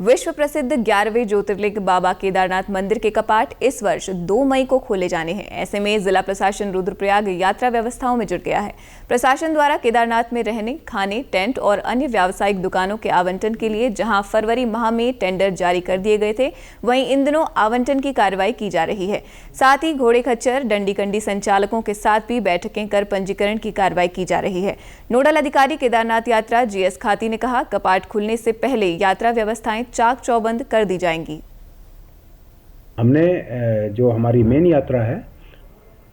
विश्व प्रसिद्ध 11वें ज्योतिर्लिंग बाबा केदारनाथ मंदिर के कपाट इस वर्ष 2 मई को खोले जाने हैं। ऐसे में जिला प्रशासन रुद्रप्रयाग यात्रा व्यवस्थाओं में जुट गया है। प्रशासन द्वारा केदारनाथ में रहने, खाने, टेंट और अन्य व्यावसायिक दुकानों के आवंटन के लिए जहां फरवरी माह में टेंडर जारी कर दिए गए थे, वहीं इन दिनों आवंटन की कार्रवाई की जा रही है। साथ ही घोड़े खच्चर, डंडी कंडी संचालकों के साथ भी बैठकें कर पंजीकरण की कार्रवाई की जा रही है। नोडल अधिकारी केदारनाथ यात्रा GS खाती ने कहा, कपाट खुलने से पहले यात्रा व्यवस्थाएं चाक चौबंद कर दी जाएंगी। हमने जो हमारी मेन यात्रा है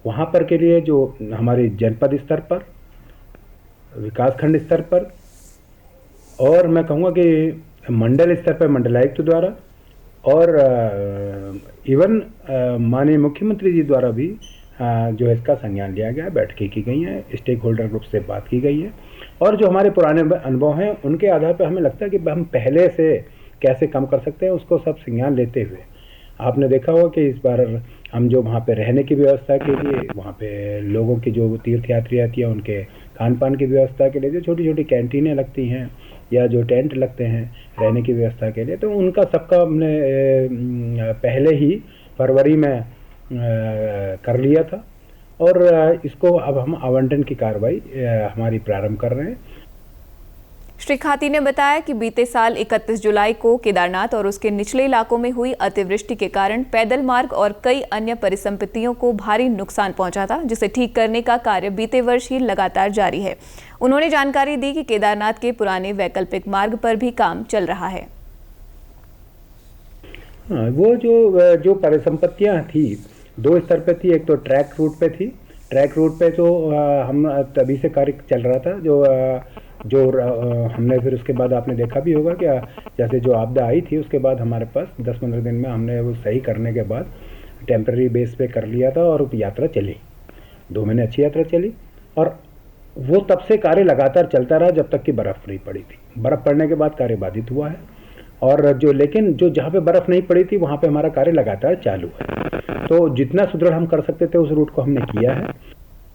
वहाँ पर के लिए जो हमारे जनपद स्तर पर, विकासखंड स्तर पर और मैं कहूँगा कि मंडल स्तर पर मंडलायुक्त द्वारा और इवन माननीय मुख्यमंत्री जी द्वारा भी जो है इसका संज्ञान लिया गया है, बैठकें की गई हैं, स्टेक होल्डर ग्रुप से बात की गई है और जो हमारे पुराने अनुभव हैं उनके आधार पर हमें लगता है कि हम पहले से कैसे कम कर सकते हैं, उसको सब संज्ञान लेते हुए आपने देखा होगा कि इस बार हम जो वहाँ पे रहने की व्यवस्था के लिए, वहाँ पे लोगों की जो तीर्थयात्री आती है उनके खान पान की व्यवस्था के लिए जो छोटी छोटी कैंटीनें लगती हैं या जो टेंट लगते हैं रहने की व्यवस्था के लिए, तो उनका सबका हमने पहले ही फरवरी में कर लिया था और इसको अब हम आवंटन की कार्रवाई हमारी प्रारंभ कर रहे हैं। श्री खाती ने बताया कि बीते साल 31 जुलाई को केदारनाथ और उसके निचले इलाकों में हुई अतिवृष्टि के कारण पैदल मार्ग और कई अन्य परिसंपत्तियों को भारी नुकसान पहुंचा था, जिसे ठीक करने का कार्य बीते वर्ष ही लगातार जारी है। उन्होंने जानकारी दी कि केदारनाथ के पुराने वैकल्पिक मार्ग पर भी काम चल रहा है। वो जो परिसंपत्तियां थी 2 स्तर पे थी। एक तो ट्रैक रूट पे थी। ट्रैक रूट पे तो हम तभी से कार्य चल रहा था जो हमने फिर उसके बाद आपने देखा भी होगा क्या, जैसे जो आपदा आई थी उसके बाद हमारे पास 10-15 दिन में हमने वो सही करने के बाद टेम्पररी बेस पे कर लिया था और यात्रा चली 2 महीने अच्छी यात्रा चली और वो तब से कार्य लगातार चलता रहा जब तक कि बर्फ़ नहीं पड़ी थी। बर्फ़ पड़ने के बाद कार्य बाधित हुआ है और लेकिन जहाँ पे बर्फ़ नहीं पड़ी थी वहाँ पे हमारा कार्य लगातार चालू है। तो जितना सुदृढ़ हम कर सकते थे उस रूट को हमने किया है।